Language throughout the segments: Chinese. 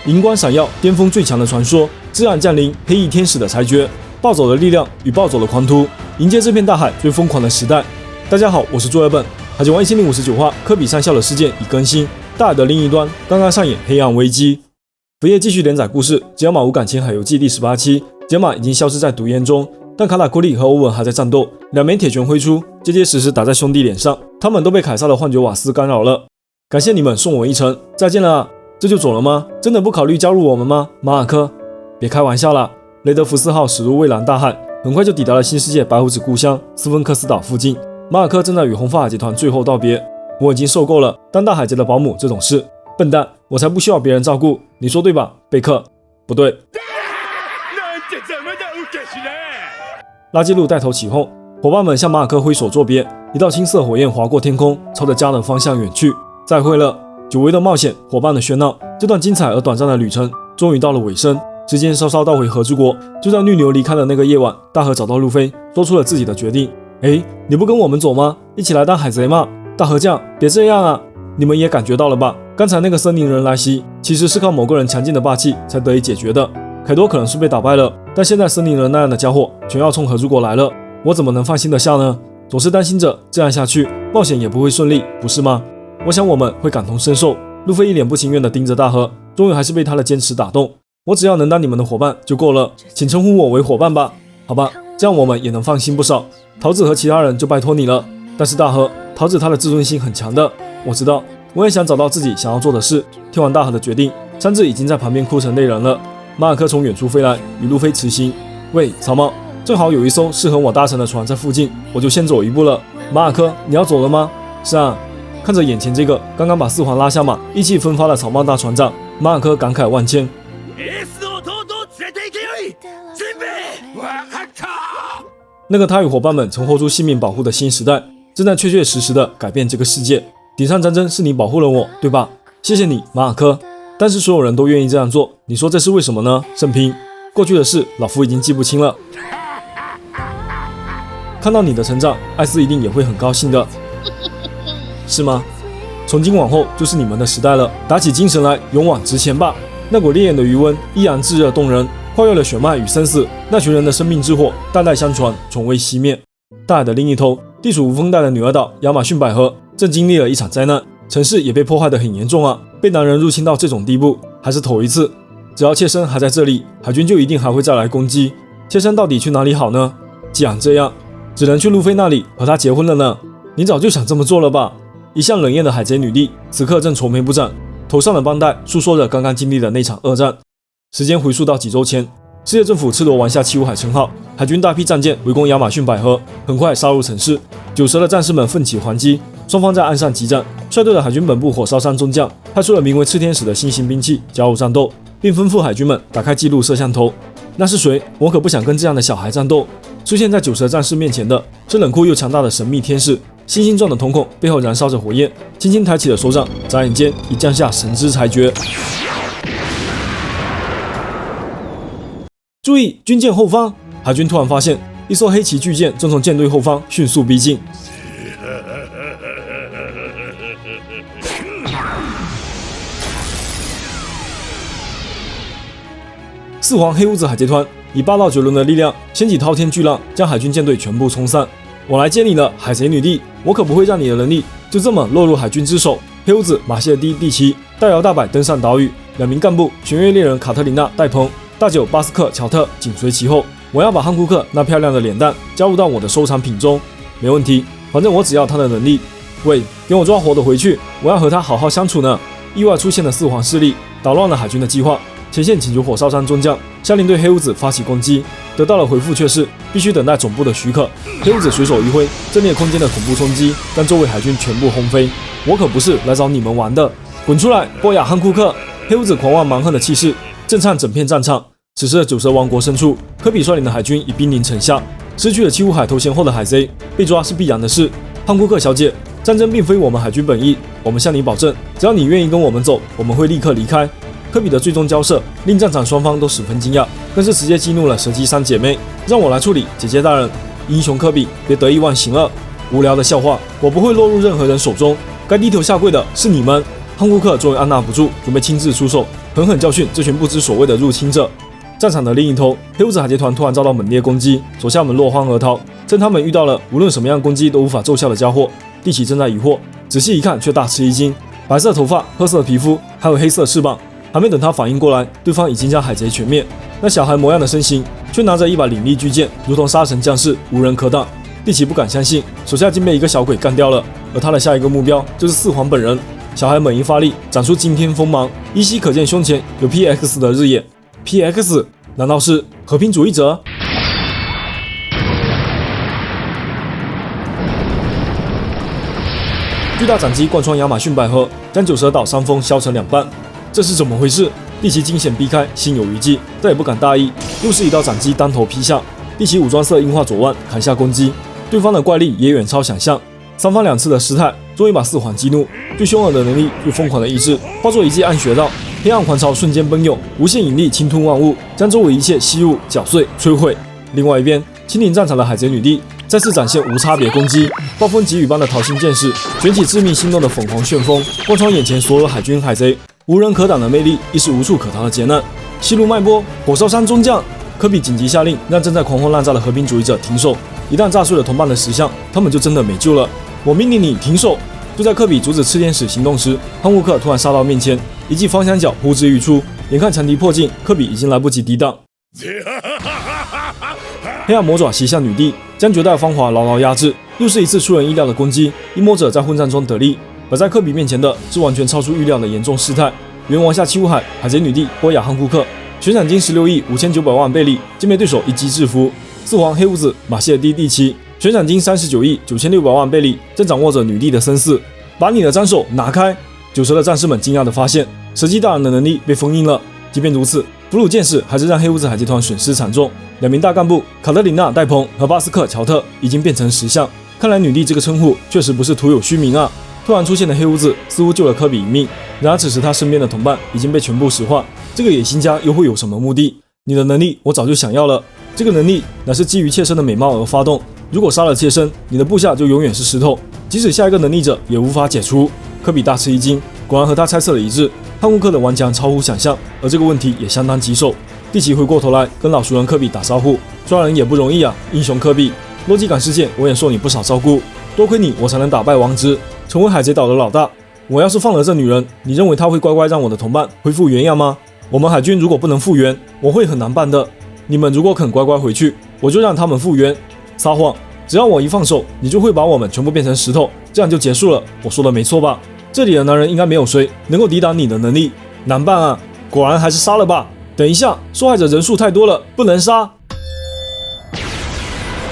银光闪耀，巅峰最强的传说，自然降临，黑翼天使的裁决，暴走的力量与暴走的狂徒，迎接这片大海最疯狂的时代。大家好，我是作业本。海贼王1059话，科比上校的事件已更新，大海的另一端刚刚上演黑暗危机。福叶继续连载故事，吉尔玛无感情海游记第18期，吉尔玛已经消失在毒烟中，但卡塔库利和欧文还在战斗，两枚铁拳挥出，结结实实打在兄弟脸上，他们都被凯撒的幻觉瓦斯干扰了。感谢你们送我一程，再见了啊！这就走了吗？真的不考虑加入我们吗？马尔科，别开玩笑了。雷德福斯号驶入蔚蓝大海，很快就抵达了新世界白胡子故乡斯芬克斯岛附近。马尔科正在与红发海贼团最后道别。我已经受够了当大海贼的保姆这种事，笨蛋，我才不需要别人照顾，你说对吧，贝克？不对。拉基路带头起哄，伙伴们向马尔科挥手作别，一道青色火焰划过天空，朝着家的方向远去。再会了。久违的冒险，伙伴的喧闹，这段精彩而短暂的旅程终于到了尾声。时间稍稍倒回和之国，就在绿牛离开的那个夜晚，大河找到路飞，说出了自己的决定。你不跟我们走吗？一起来当海贼吗？大河将，别这样啊！你们也感觉到了吧？刚才那个森林人来袭，其实是靠某个人强劲的霸气才得以解决的。凯多可能是被打败了，但现在森林人那样的家伙全要冲和之国来了，我怎么能放心得下呢？总是担心着这样下去，冒险也不会顺利，不是吗？我想我们会感同身受。路飞一脸不情愿地盯着大河，终于还是被他的坚持打动。我只要能当你们的伙伴就够了，请称呼我为伙伴吧。好吧，这样我们也能放心不少。桃子和其他人就拜托你了。但是大河，桃子他的自尊心很强的，我知道。我也想找到自己想要做的事。听完大河的决定，山治已经在旁边哭成泪人了。马尔科从远处飞来，与路飞辞行。喂，草帽，正好有一艘适合我搭乘的船在附近，我就先走一步了。马尔科，你要走了吗？是啊。看着眼前这个刚刚把四皇拉下马、意气风发的草帽大船长，马尔科感慨万千。那个他与伙伴们曾豁出性命保护的新时代，正在确确实实的改变这个世界。顶上战争是你保护了我，对吧？谢谢你，马尔科。但是所有人都愿意这样做，你说这是为什么呢？圣平，过去的事老夫已经记不清了。看到你的成长，艾斯一定也会很高兴的。是吗？从今往后就是你们的时代了，打起精神来，勇往直前吧！那股烈焰的余温依然炙热动人，跨越了血脉与生死，那群人的生命之火代代相传，从未熄灭。大海的另一头，地处无风带的女儿岛亚马逊百合正经历了一场灾难，城市也被破坏得很严重啊！被男人入侵到这种地步，还是头一次。只要切身还在这里，海军就一定还会再来攻击。切身到底去哪里好呢？既然这样，只能去路飞那里和他结婚了呢。你早就想这么做了吧？一向冷艳的海贼女帝，此刻正愁眉不展，头上的绷带诉说着刚刚经历的那场恶战。时间回溯到几周前，世界政府赤罗玩下七武海称号，海军大批战舰围攻亚马逊百合，很快杀入城市。九蛇的战士们奋起还击，双方在岸上激战。率队的海军本部火烧山中将派出了名为赤天使的新型兵器加入战斗，并吩咐海军们打开记录摄像头。那是谁？我可不想跟这样的小孩战斗。出现在九蛇战士面前的是冷酷又强大的神秘天使。星星状的瞳孔背后燃烧着火焰，轻轻抬起了手掌，眨眼间已降下神之裁决。注意，军舰后方！海军突然发现一艘黑旗巨舰正从舰队后方迅速逼近。四皇黑屋子海贼团以8到9轮的力量掀起滔天巨浪，将海军舰队全部冲散。我来接你了，海贼女帝！我可不会让你的能力就这么落入海军之手。黑屋子马谢蒂蒂奇大摇大摆登上岛屿，两名干部玄月猎人卡特琳娜戴鹏、大九巴斯克乔特紧随其后。我要把汉库克那漂亮的脸蛋加入到我的收藏品中。没问题，反正我只要他的能力。喂，给我抓活的回去，我要和他好好相处呢。意外出现的四皇势力打乱了海军的计划，前线请求火烧山中将下令对黑屋子发起攻击，得到了回复却是必须等待总部的许可。黑屋子随手一挥，震裂空间的恐怖冲击将周围海军全部轰飞。我可不是来找你们玩的，滚出来，波雅汉库克！黑屋子狂妄蛮横的气势震颤整片战场。此时的九蛇王国深处，科比率领的海军已兵临城下。失去了七武海头衔后的海贼被抓是必然的事。汉库克小姐，战争并非我们海军本意，我们向你保证，只要你愿意跟我们走，我们会立刻离开。科比的最终交涉令战场双方都十分惊讶，更是直接激怒了蛇姬三姐妹。让我来处理，姐姐大人。英雄科比，别得意忘形了。无聊的笑话，我不会落入任何人手中，该低头下跪的是你们。汉库克终于按捺不住，准备亲自出手。狠狠教训这群不知所谓的入侵者。战场的另一头，黑胡子海贼团突然遭到猛烈攻击，手下们落荒而逃。趁他们遇到了无论什么样攻击都无法奏效的家伙，帝奇正在疑惑，仔细一看却大吃一惊，白色头发、褐色皮肤，还有黑色翅膀。还没等他反应过来，对方已经将海贼全灭。那小孩模样的身形，却拿着一把凌厉巨剑，如同杀神将士，无人可挡。帝奇不敢相信，手下竟被一个小鬼干掉了，而他的下一个目标就是四皇本人。小孩猛一发力，展出惊天锋芒，依稀可见胸前有 PX 的日眼。PX 难道是和平主义者？巨大斩击贯穿亚马逊百合，将九蛇岛山峰削成2半。这是怎么回事？帝奇惊险避开，心有余悸，再也不敢大意。又是一道斩击当头劈下，帝奇武装色樱花左腕砍下攻击，对方的怪力也远超想象。三番2次的失态，终于把四皇激怒，最凶恶的能力，最疯狂的意志，化作一记暗血刀，黑暗狂潮瞬间奔涌，无限引力侵吞万物，将周围一切吸入、搅碎、摧毁。另外一边，亲临战场的海贼女帝再次展现无差别攻击，暴风疾雨般的淘心剑士卷起致命心动的粉红旋风，贯穿眼前所有海军海贼，无人可挡的魅力，亦是无处可逃的劫难。西路脉波，火烧山中将。科比紧急下令，让正在狂轰滥炸的和平主义者停手。一旦炸碎了同伴的石像，他们就真的没救了。我命令你停手！就在科比阻止赤天使行动时，汉库克突然杀到面前，一记方向脚呼之欲出，眼看强敌迫近，科比已经来不及抵挡。黑暗魔爪袭向女帝，将绝代芳华牢牢压制。又是一次出人意料的攻击，阴谋者在混战中得利。摆在科比面前的是完全超出预料的严重事态。元王下七武海，海贼女帝波雅汉库克，悬赏金16亿5900万贝利，竟被对手一击制服。四皇黑胡子马谢尔蒂第七，悬赏金39亿9600万贝利，正掌握着女帝的生死。把你的斩首拿开！九蛇的战士们惊讶地发现，蛇姬大人的能力被封印了。即便如此，俘虏剑士还是让黑胡子海贼团损失惨重。2名大干部卡特琳娜·戴蓬和巴斯克·乔特已经变成石像。看来女帝这个称呼确实不是徒有虚名啊！突然出现的黑胡子似乎救了科比一命，然而此时他身边的同伴已经被全部石化。这个野心家又会有什么目的？你的能力我早就想要了，这个能力乃是基于切身的美貌而发动。如果杀了切身，你的部下就永远是石头，即使下一个能力者也无法解除。科比大吃一惊，果然和他猜测的一致，汉库克的顽强超乎想象，而这个问题也相当棘手。蒂奇回过头来跟老熟人科比打招呼，抓人也不容易啊，英雄科比。洛基港事件我也受你不少照顾，多亏你我才能打败王之，成为海贼岛的老大。我要是放了这女人，你认为她会乖乖让我的同伴恢复原样吗？我们海军如果不能复原，我会很难办的。你们如果肯乖乖回去，我就让他们复原。撒谎，只要我一放手，你就会把我们全部变成石头，这样就结束了。我说的没错吧？这里的男人应该没有谁能够抵挡你的能力，难办啊！果然还是杀了吧。等一下，受害者人数太多了，不能杀。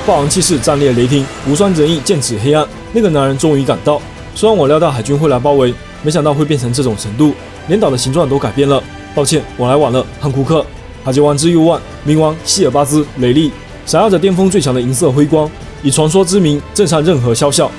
霸王气势战烈雷霆，无双仁义剑指黑暗。那个男人终于赶到。虽然我料到海军会来包围，没想到会变成这种程度，连岛的形状都改变了。抱歉，我来晚了，汉库克。海贼王之右腕，冥王希尔巴兹雷利，闪耀着巅峰最强的银色辉光，以传说之名震撼任何宵笑。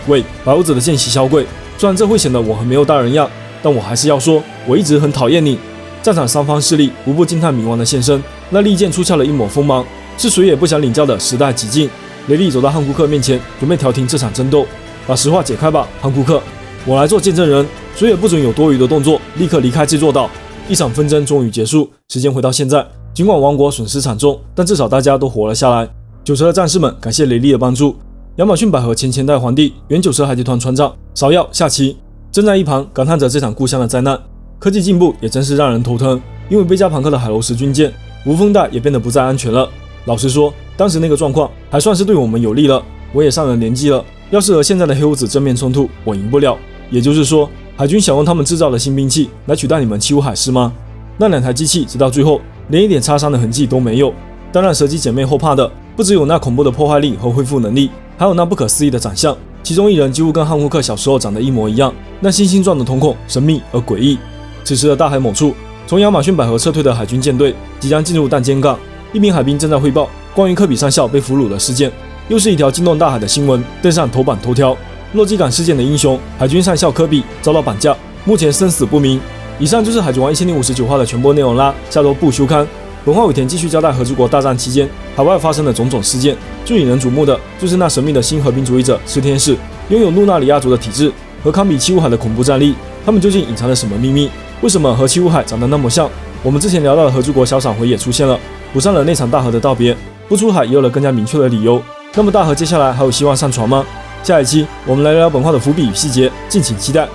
喂，白胡子的见习小鬼，虽然这会显得我很没有大人样，但我还是要说，我一直很讨厌你。战场三方势力无不惊叹冥王的现身，那利剑出鞘了一抹锋芒，是谁也不想领教的时代极境。雷利走到汉库克面前，准备调停这场争斗。把实话解开吧，汉库克，我来做见证人，谁也不准有多余的动作，立刻离开这座岛。一场纷争终于结束，时间回到现在，尽管王国损失惨重，但至少大家都活了下来。九蛇的战士们感谢雷利的帮助。亚马逊百合前代皇帝原九蛇海贼团船长芍药下棋正在一旁感叹着这场故乡的灾难。科技进步也真是让人头疼，因为贝加庞克的海楼石军舰无风带也变得不再安全了。老实说，当时那个状况还算是对我们有利了。我也上了年纪了，要是和现在的黑胡子正面冲突，我赢不了。也就是说，海军想用他们制造的新兵器来取代你们七武海是吗？那2台机器直到最后连一点擦伤的痕迹都没有。当然，蛇姬姐妹后怕的不只有那恐怖的破坏力和恢复能力，还有那不可思议的长相。其中一人几乎跟汉库克小时候长得一模一样，那星星状的瞳孔神秘而诡异。此时的大海某处，从亚马逊百合撤退的海军舰队即将进入弹尖港，一名海兵正在汇报关于科比上校被俘虏的事件。又是一条惊动大海的新闻登上头版头条。洛基港事件的英雄海军上校科比遭到绑架，目前生死不明。以上就是海贼王1059话的全部内容啦，下周不休刊。本话尾田继续交代和之国大战期间海外发生的种种事件，最引人瞩目的就是那神秘的新和平主义者炽天使，拥有露纳里亚族的体质和康比七武海的恐怖战力，他们究竟隐藏了什么秘密？为什么和七武海长得那么像？我们之前聊到的合诸国小闪回也出现了，补上了那场大河的道别，不出海也有了更加明确的理由。那么大河接下来还有希望上船吗？下一期我们来聊聊本画的伏笔与细节，敬请期待。